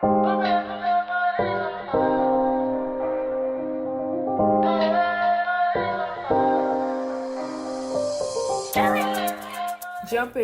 Jumping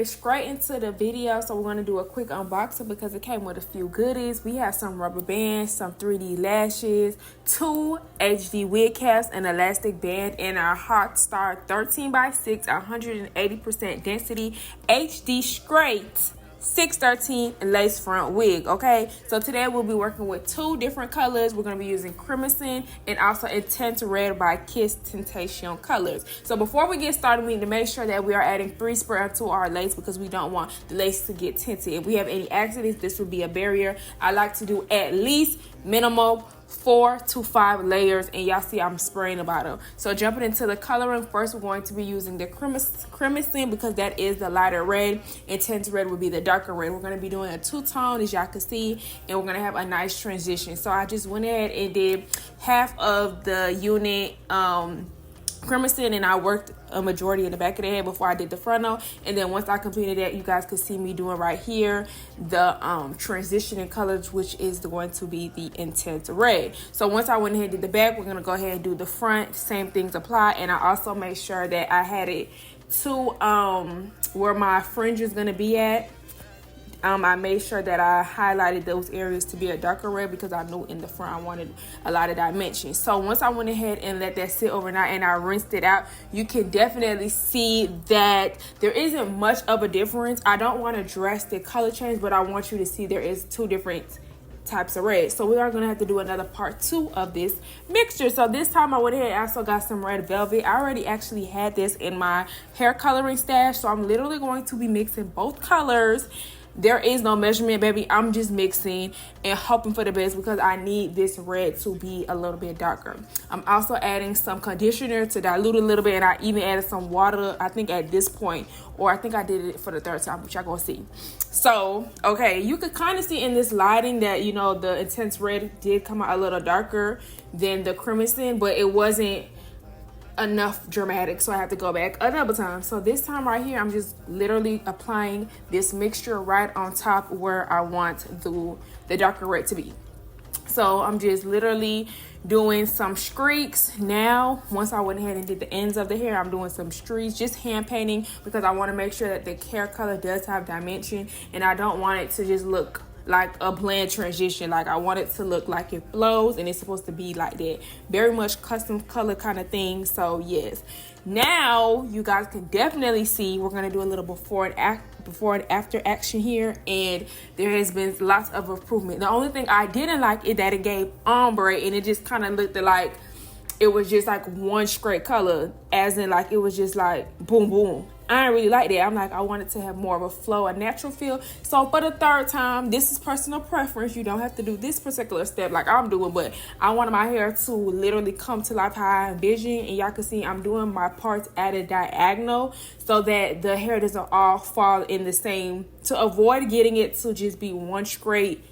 straight into the video, so we're going to do a quick unboxing because it came with a few goodies. We have some rubber bands, some 3D lashes, 2 HD wig caps, an elastic band, and our Hot Star 13x6 180% density HD straight 613 lace front wig. Okay, so today we'll be working with 2 different colors. We're going to be using Crimson and also Intense Red by Kiss TINATION colors. So before we get started, we need to make sure that we are adding 3 spray to our lace because we don't want the lace to get tinted. If we have any accidents, this would be a barrier. I like to do at least minimum 4 to 5 layers, and y'all see I'm spraying the bottom. So jumping into the coloring, first we're going to be using the Crimson because that is the lighter red. Intense Red would be the darker red. We're going to be doing a 2-tone, as y'all can see, and we're going to have a nice transition. So I just went ahead and did half of the unit Crimson, and I worked a majority in the back of the head before I did the frontal. And then once I completed that, you guys could see me doing right here the transition in colors, which is going to be the Intense Red. So once I went ahead and did the back, we're going to go ahead and do the front. Same things apply. And I also made sure that I had it to where my fringe is going to be at. I made sure that I highlighted those areas to be a darker red because I knew in the front I wanted a lot of dimension. So once I went ahead and let that sit overnight and I rinsed it out, you can definitely see that there isn't much of a difference. I don't want a drastic color change, but I want you to see there is 2 different types of red. So we are going to have to do another part 2 of this mixture. So this time I went ahead and also got some red velvet. I already actually had this in my hair coloring stash, so I'm literally going to be mixing both colors. There is no measurement, baby. I'm just mixing and hoping for the best because I need this red to be a little bit darker. I'm also adding some conditioner to dilute a little bit, and I even added some water, I think at this point, or I think I did it for the 3rd time, which y'all gonna see. So, okay, you could kind of see in this lighting that, you know, the Intense Red did come out a little darker than the Crimson, but it wasn't enough dramatic, so I have to go back a double time. So this time right here, I'm just literally applying this mixture right on top where I want the darker red to be. So I'm just literally doing some streaks. Now once I went ahead and did the ends of the hair, I'm doing some streaks, just hand painting, because I want to make sure that the hair color does have dimension, and I don't want it to just look like a bland transition. Like I want it to look like it flows, and it's supposed to be like that, very much custom color kind of thing. So yes, now you guys can definitely see we're gonna do a little before and after action here, and there has been lots of improvement. The only thing I didn't like is that it gave ombre, and it just kind of looked like it was just like one straight color, as in like it was just like boom boom. I didn't really like that. I'm like, I wanted to have more of a flow, a natural feel. So for the 3rd time, this is personal preference. You don't have to do this particular step like I'm doing, but I wanted my hair to literally come to life how I envision. And y'all can see I'm doing my parts at a diagonal so that the hair doesn't all fall in the same, to avoid getting it to just be one straight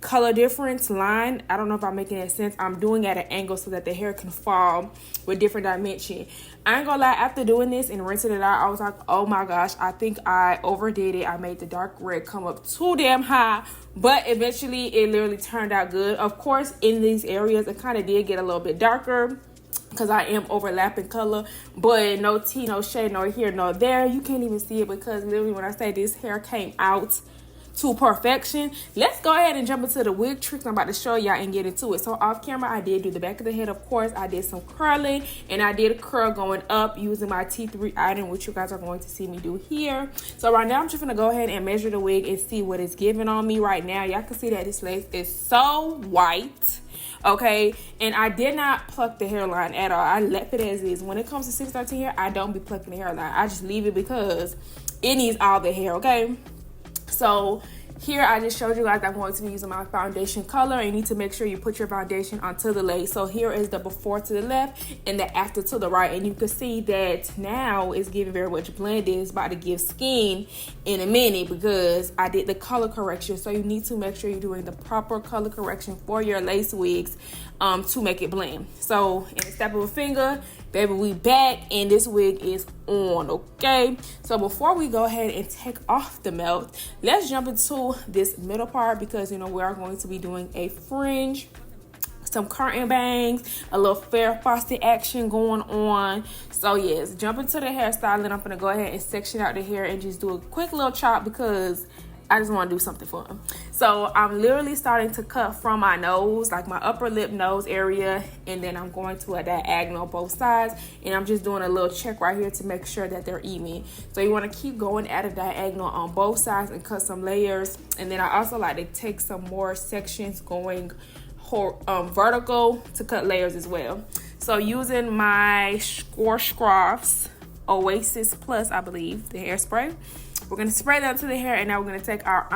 color difference line. I don't know if I'm making that sense. I'm doing at an angle so that the hair can fall with different dimension. I ain't gonna lie, after doing this and rinsing it out, I was like, oh my gosh, I think I overdid it. I made the dark red come up too damn high, but eventually it literally turned out good. Of course, in these areas it kind of did get a little bit darker because I am overlapping color, but no tea, no shade, no here, no there. You can't even see it because literally when I say this hair came out to perfection. Let's go ahead and jump into the wig tricks I'm about to show y'all and get into it. So off camera, I did do the back of the head. Of course, I did some curling, and I did a curl going up using my T3 iron, which you guys are going to see me do here. So right now, I'm just gonna go ahead and measure the wig and see what it's giving on me right now. Y'all can see that this lace is so white. Okay, and I did not pluck the hairline at all. I left it as is. When it comes to 613 hair, I don't be plucking the hairline. I just leave it because it needs all the hair, okay? So here I just showed you guys I'm going to be using my foundation color, and you need to make sure you put your foundation onto the lace. So here is the before to the left and the after to the right, and you can see that now it's giving very much blended. It's about to give skin in a minute because I did the color correction. So you need to make sure you're doing the proper color correction for your lace wigs to make it blend. So in a step of a finger, Baby, we back and this wig is on, okay? So before we go ahead and take off the melt, let's jump into this middle part because, you know, we are going to be doing a fringe, some curtain bangs, a little fair frosted action going on. So yes, jump into the hairstyle, and I'm gonna go ahead and section out the hair and just do a quick little chop because I just want to do something fun. So I'm literally starting to cut from my nose, like my upper lip nose area, and then I'm going to a diagonal both sides, and I'm just doing a little check right here to make sure that they're even. So you want to keep going at a diagonal on both sides and cut some layers. And then I also like to take some more sections going vertical to cut layers as well. So using my Scrofts OSiS Plus, I believe, the hairspray, we're going to spray that to the hair, and now we're going to take our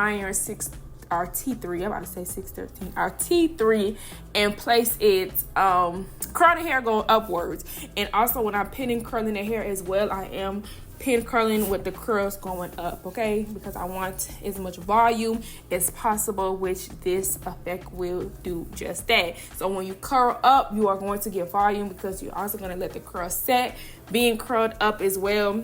our T3, I'm about to say 613, our T3, and place it, curl the hair going upwards. And also when I'm pinning curling the hair as well, I am pin curling with the curls going up, okay? Because I want as much volume as possible, which this effect will do just that. So when you curl up, you are going to get volume because you're also going to let the curl set, being curled up as well.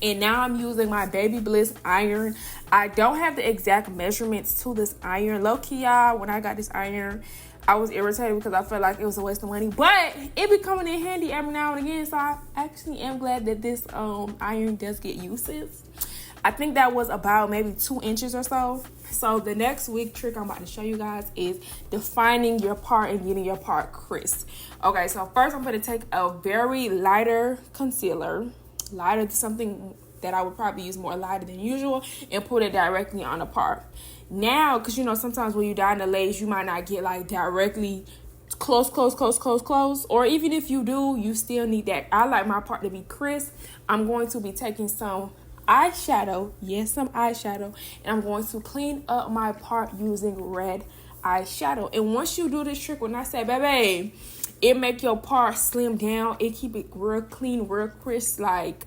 And now I'm using my Baby Bliss iron. I don't have the exact measurements to this iron. Low-key, y'all, when I got this iron, I was irritated because I felt like it was a waste of money. But it be coming in handy every now and again. So I actually am glad that this iron does get uses. I think that was about maybe 2 inches or so. So the next wig trick I'm about to show you guys is defining your part and getting your part crisp. Okay, so first I'm going to take a very lighter concealer, lighter, something that I would probably use more lighter than usual, and put it directly on the part. Now, because you know sometimes when you dye in the lace, you might not get like directly close, or even if you do, you still need that. I like my part to be crisp. I'm going to be taking some eyeshadow, yes, some eyeshadow, and I'm going to clean up my part using red eyeshadow. And once you do this trick, when I say baby, it make your part slim down, it keep it real clean, real crisp. Like,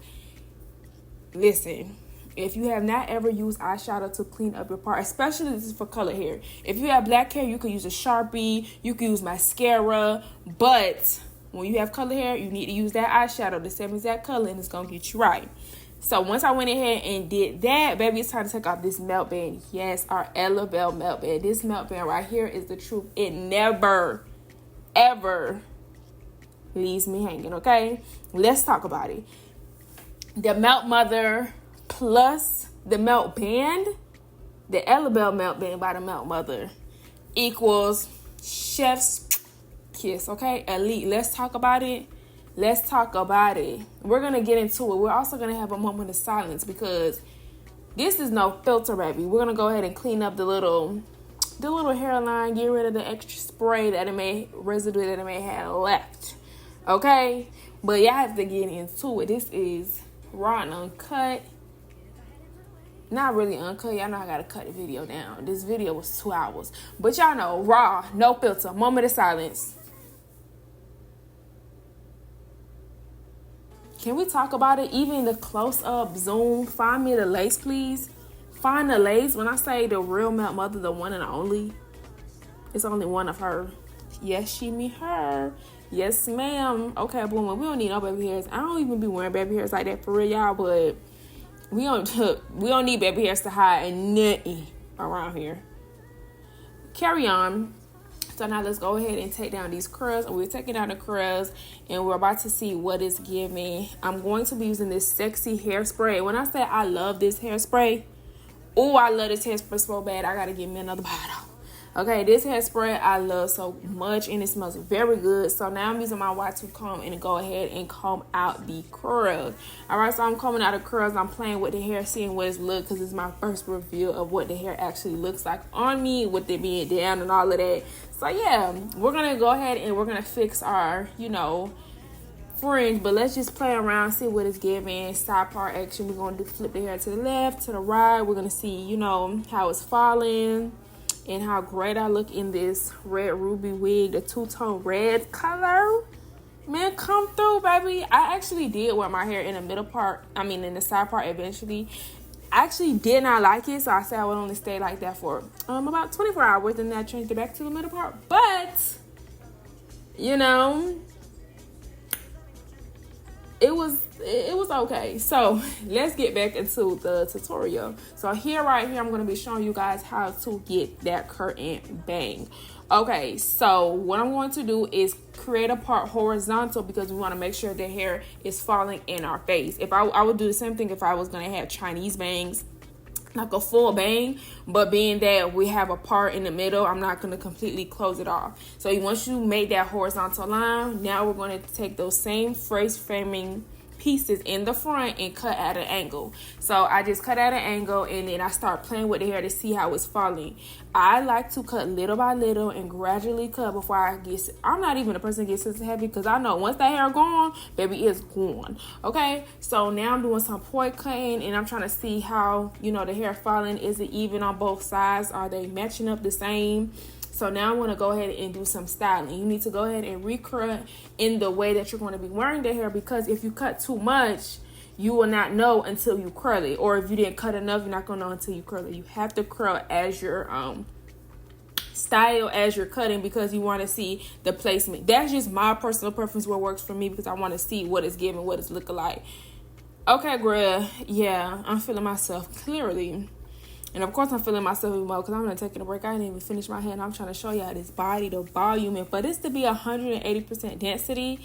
listen, if you have not ever used eyeshadow to clean up your part, especially this is for colored hair. If you have black hair, you can use a Sharpie, you can use mascara, but when you have colored hair, you need to use that eyeshadow, the same exact color, and it's gonna get you right. So once I went ahead and did that, baby, it's time to take off this melt band. Yes, our EllaBel melt band. This melt band right here is the truth. It never, ever leaves me hanging, okay? Let's talk about it. The Melt Mother plus the melt band, the EllaBel melt band by the Melt Mother equals chef's kiss, okay? Elite. Let's talk about it. Let's talk about it. We're gonna get into it. We're also gonna have a moment of silence because this is no filter, baby. We're gonna go ahead and clean up the little hairline, get rid of the extra spray residue that it may have left, okay? But y'all have to get into it. This is raw and uncut. Not really uncut. Y'all know I gotta cut the video down. This video was 2 hours, but y'all know, raw, no filter. Moment of silence. Can we talk about it? Even the close-up zoom. Find me the lace, please. Find the lace. When I say the real Melt Mother, the one and only, it's only one of her. Yes, she, me, her. Yes, ma'am. Okay, boom. We don't need no baby hairs. I don't even be wearing baby hairs like that for real, y'all. But we don't need baby hairs to hide nothing around here. Carry on. So now let's go ahead and take down these curls. And we're taking down the curls, and we're about to see what it's giving. I'm going to be using this sexy hairspray. When I say I love this hairspray, oh, I love this hairspray so bad. I gotta get me another bottle. Okay, this hairspray I love so much, and it smells very good. So now I'm using my Y2 comb and go ahead and comb out the curls. All right, so I'm combing out the curls. I'm playing with the hair, seeing what it's look, because it's my first review of what the hair actually looks like on me with it being down and all of that. So yeah, we're gonna go ahead and we're gonna fix our, you know, fringe, but let's just play around, see what it's giving. Side part action. We're gonna flip the hair to the left, to the right. We're gonna see, you know, how it's falling and how great I look in this red ruby wig, the two-tone red color. Man, come through, baby. I actually did wear my hair in the middle part, in the side part eventually. I actually did not like it, so I said I would only stay like that for about 24 hours, and then I changed it back to the middle part. But, you know, it was okay. So let's get back into the tutorial. So right here I'm going to be showing you guys how to get that curtain bang. Okay, so what I'm going to do is create a part horizontal because we want to make sure the hair is falling in our face. If I would do the same thing if I was going to have Chinese bangs, like a full bang, but being that we have a part in the middle, I'm not going to completely close it off. So once you make that horizontal line, now we're going to take those same face framing pieces in the front and cut at an angle. So I just cut at an angle and then I start playing with the hair to see how it's falling. I like to cut little by little and gradually cut before I'm not even a person that gets sensitive heavy, because I know once that hair gone, baby, it's gone. Okay, so now I'm doing some point cutting and I'm trying to see how, you know, the hair falling. Is it even on both sides? Are they matching up the same? So now I'm going to go ahead and do some styling. You need to go ahead and recut in the way that you're going to be wearing the hair, because if you cut too much, you will not know until you curl it. Or if you didn't cut enough, you're not going to know until you curl it. You have to curl as your style as you're cutting, because you want to see the placement. That's just my personal preference, what works for me, because I want to see what it's giving, what it's looking like. Okay, girl. Yeah, I'm feeling myself clearly. And of course, I'm feeling myself even more because I'm going to take a break. I didn't even finish my hair, and I'm trying to show y'all this body, the volume. And for this to be 180% density,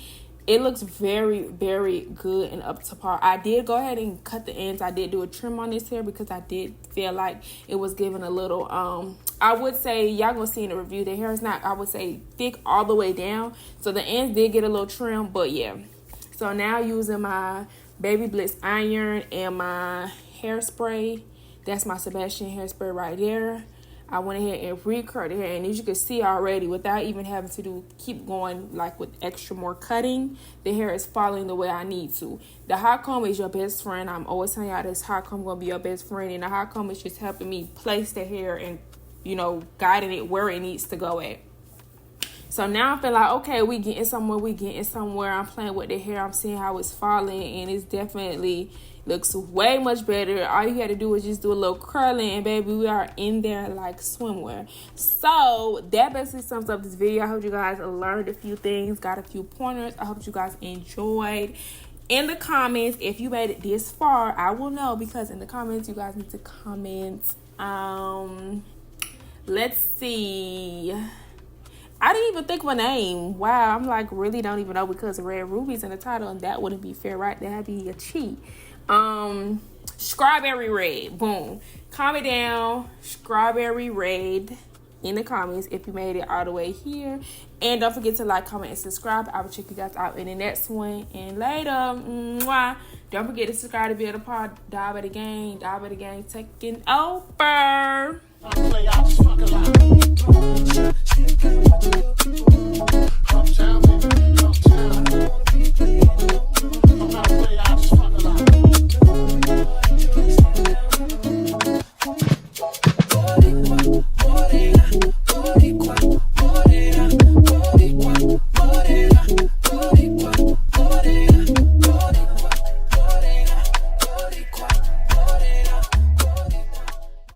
it looks very, very good and up to par. I did go ahead and cut the ends. I did do a trim on this hair because I did feel like it was giving a little, I would say, y'all going to see in the review, the hair is not, I would say, thick all the way down. So the ends did get a little trim, but yeah. So now using my Baby Blitz iron and my Hairspray. That's my Sebastian hairspray right there. I went ahead and recurled the hair, and as you can see already, without even having to keep going like with extra more cutting, the hair is falling the way I need to. The hot comb is your best friend. I'm always telling y'all this hot comb gonna be your best friend, and the hot comb is just helping me place the hair and, you know, guiding it where it needs to go at. So now I feel like, okay, we getting somewhere. I'm playing with the hair. I'm seeing how it's falling, and it's definitely looks way much better. All you got to do is just do a little curling, and baby, we are in there like swimwear. So that basically sums up this video. I hope you guys learned a few things, got a few pointers. I hope you guys enjoyed. In the comments, if you made it this far, I will know, because in the comments you guys need to comment. Let's see. I didn't even think of a name. Wow, I'm like really don't even know, because Red Ruby's in the title, and that wouldn't be fair, right? That'd be a cheat. Strawberry Red. Boom. Comment down Strawberry Red in the comments if you made it all the way here. And don't forget to like, comment, and subscribe. I will check you guys out in the next one. And later. Mwah. Don't forget to subscribe to be able to pod. EllaaBaddie gang taking over.